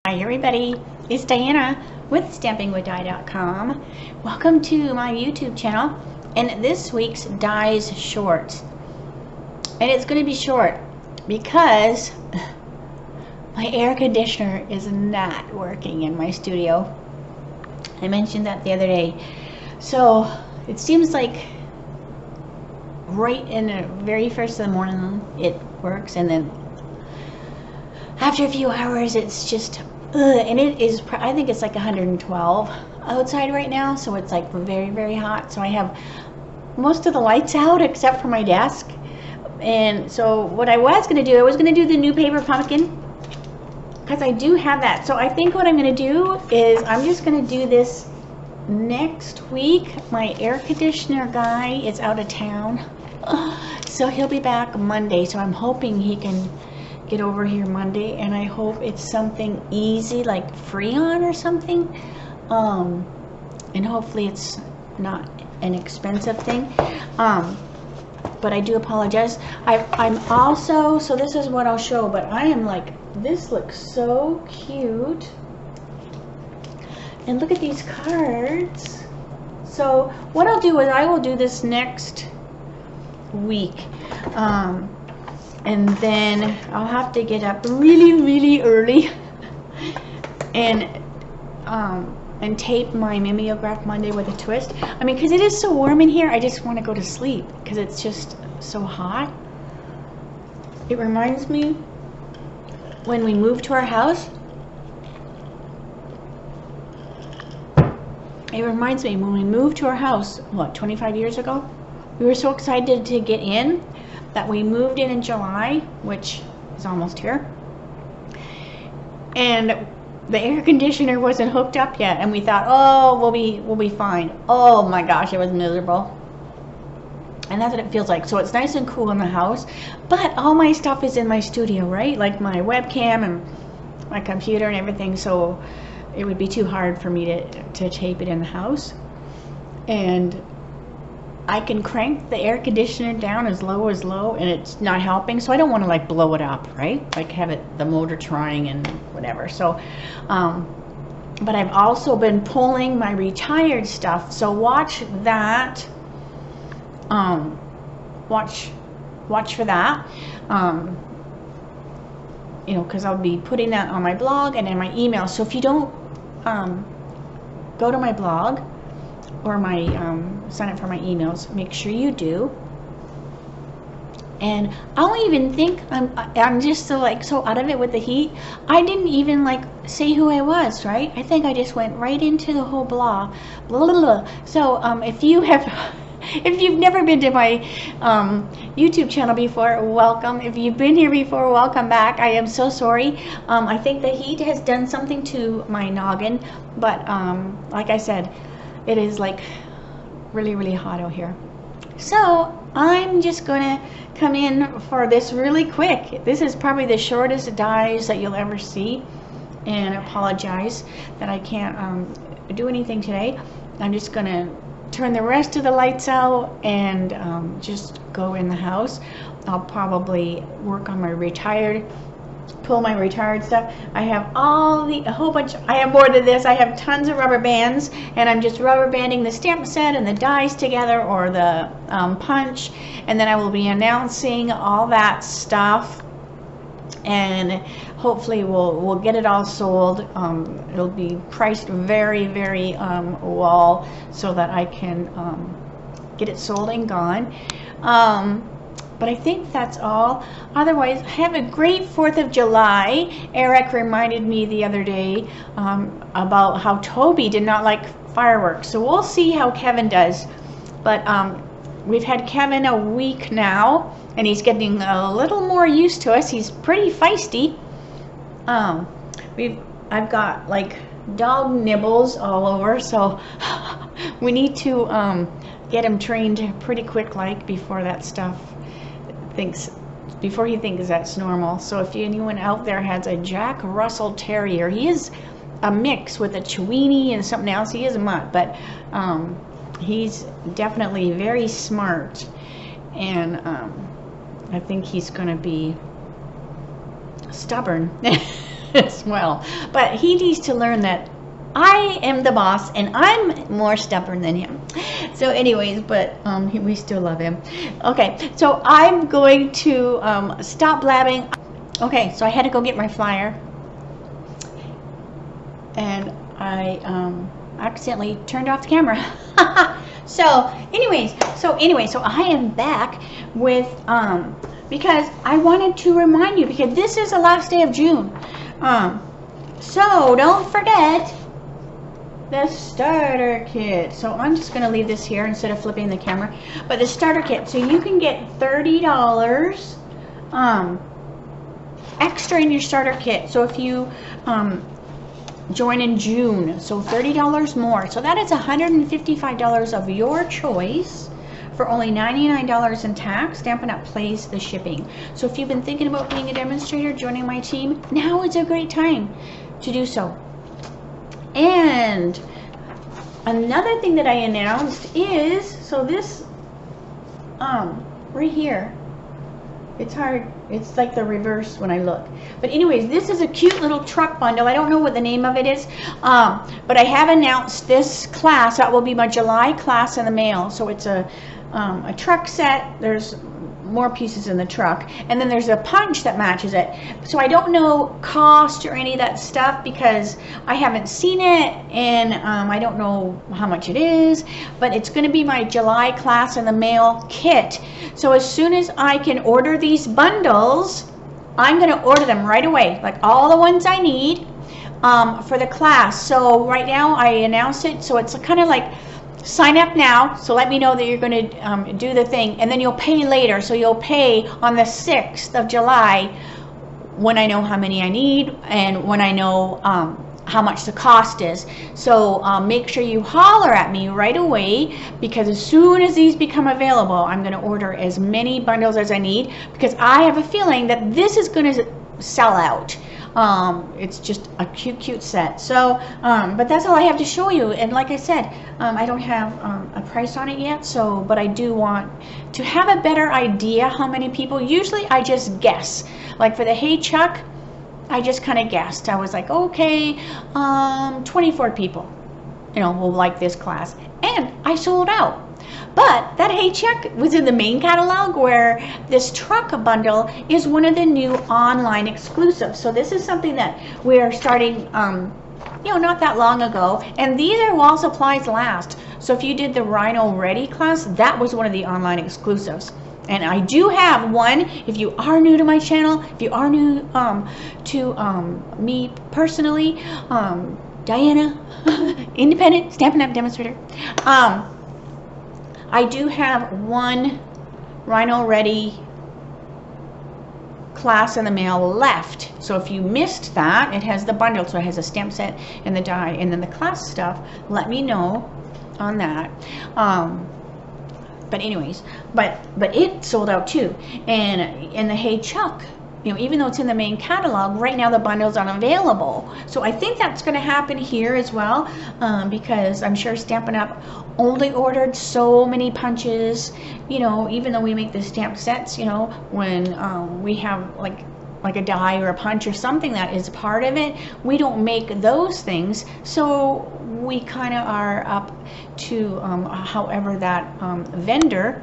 Hi everybody, it's Diana with stampingwithdie.com. Welcome to my YouTube channel and this week's Dies Shorts. And it's going to be short because my air conditioner is not working in my studio. I mentioned that the other day. So it seems like right in the very first of the morning it works, and then after a few hours it's just and it is, I think it's like 112 outside right now, so it's like very hot. So I have most of the lights out except for my desk. And so what I was going to do, I was going to do the new paper pumpkin because I do have that. So I think what I'm going to do is I'm just going to do this next week. My air conditioner guy is out of town, so he'll be back Monday, so I'm hoping he can get over here Monday, and I hope it's something easy like Freon or something, and hopefully it's not an expensive thing, but I do apologize. I'm also, so this is what I'll show, but I am like, this looks so cute, and look at these cards. So what I'll do is I will do this next week, and then I'll have to get up really early and tape my mimeograph Monday with a twist. I mean, because it is so warm in here, I just want to go to sleep because it's just so hot. It reminds me when we moved to our house. It reminds me when we moved to our house, what, 25 years ago? We were so excited to get in that we moved in July, which is almost here, and the air conditioner wasn't hooked up yet, and we thought, oh, we'll be fine. Oh my gosh, it was miserable. And that's what it feels like. So it's nice and cool in the house, but all my stuff is in my studio, right? Like my webcam and my computer and everything, so it would be too hard for me to tape it in the house. And I can crank the air conditioner down as low and it's not helping, so I don't want to like blow it up, right? Like have it, the motor trying and whatever. So but I've also been pulling my retired stuff, so watch that. Watch for that, you know, because I'll be putting that on my blog and in my email. So if you don't go to my blog or my sign up for my emails, make sure you do. And I don't even think I'm just so like so out of it with the heat. I didn't even like say who I was, right? I think I just went right into the whole blah. So if you've never been to my YouTube channel before, welcome. If you've been here before, welcome back. I am so sorry. I think the heat has done something to my noggin, but like I said, it is like really hot out here. So I'm just gonna come in for this really quick. This is probably the shortest dies that you'll ever see, and I apologize that I can't do anything today. I'm just gonna turn the rest of the lights out and just go in the house. I'll probably work on my pull my retired stuff. I have a whole bunch. I have more than this. I have tons of rubber bands, and I'm just rubber banding the stamp set and the dies together, or the punch, and then I will be announcing all that stuff, and hopefully we'll get it all sold. It'll be priced very well so that I can get it sold and gone. But I think that's all. Otherwise, have a great 4th of July. Eric reminded me the other day about how Toby did not like fireworks. So we'll see how Kevin does. But we've had Kevin a week now, and he's getting a little more used to us. He's pretty feisty. I've got like dog nibbles all over, so we need to get him trained pretty quick, like before that stuff before he thinks that's normal. So if anyone out there has a Jack Russell Terrier, he is a mix with a Chiweenie and something else. He is a mutt, but he's definitely very smart, and I think he's going to be stubborn. as well. But he needs to learn that I am the boss and I'm more stubborn than him. So anyways, but we still love him. Okay, so I'm going to stop blabbing. Okay, so I had to go get my flyer. And I accidentally turned off the camera. So anyways, so I am back with, because I wanted to remind you, because this is the last day of June. So don't forget the starter kit. So I'm just going to leave this here instead of flipping the camera. But the starter kit, so you can get $30 extra in your starter kit. So if you join in June, so $30 more. So that is $155 of your choice for only $99 in tax. Stampin' Up! Pays the shipping. So if you've been thinking about being a demonstrator, joining my team, now is a great time to do so. And another thing that I announced is, so this right here, it's hard, it's like the reverse when I look, but anyways, this is a cute little truck bundle. I don't know what the name of it is, but I have announced this class. That will be my July class in the mail. So it's a truck set. There's more pieces in the truck, and then there's a punch that matches it. So I don't know cost or any of that stuff because I haven't seen it, and I don't know how much it is, but it's going to be my July class in the mail kit. So as soon as I can order these bundles, I'm going to order them right away, like all the ones I need for the class. So right now I announced it, so it's kind of like sign up now, so let me know that you're going to do the thing, and then you'll pay later. So you'll pay on the 6th of July when I know how many I need and when I know how much the cost is. So make sure you holler at me right away, because as soon as these become available, I'm going to order as many bundles as I need, because I have a feeling that this is going to sell out. It's just a cute set. So but that's all I have to show you, and like I said, I don't have a price on it yet, so but I do want to have a better idea how many people. Usually I just guess, like for the Hey Chuck, I just kind of guessed. I was like, okay, 24 people, will like this class, and I sold out. But that Hey Chuck was in the main catalog, where this truck bundle is one of the new online exclusives. So this is something that we're starting, not that long ago. And these are while supplies last. So if you did the Rhino Ready class, that was one of the online exclusives. And I do have one, if you are new to my channel, if you are new to me personally, Diana, independent, Stampin' Up! Demonstrator. I do have one Rhino Ready class in the mail left. So if you missed that, it has the bundle. So it has a stamp set and the die and then the class stuff. Let me know on that. But anyways, but it sold out too. And the Hey Chuck, even though it's in the main catalog, right now the bundles aren't available. So I think that's going to happen here as well, because I'm sure Stampin' Up! Only ordered so many punches, even though we make the stamp sets, when we have like a die or a punch or something that is part of it, we don't make those things. So we kind of are up to however that vendor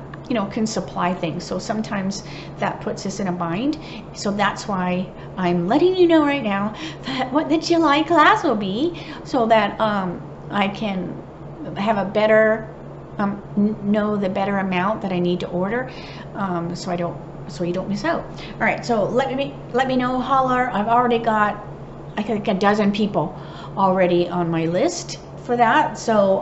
can supply things. So sometimes that puts us in a bind. So that's why I'm letting you know right now that what the July class will be, so that I can have a better know the better amount that I need to order, so you don't miss out. All right, so let me know, holler. I've already got, I think, a dozen people already on my list for that. So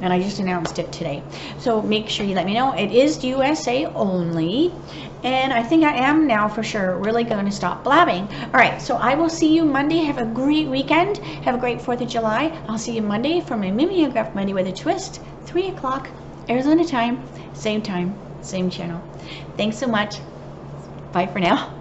and I just announced it today. So make sure you let me know. It is USA only, and I think I am now for sure really going to stop blabbing. All right, so I will see you Monday. Have a great weekend. Have a great 4th of July. I'll see you Monday for my Mimeograph Monday with a Twist, 3 o'clock Arizona time, same channel. Thanks so much. Bye for now.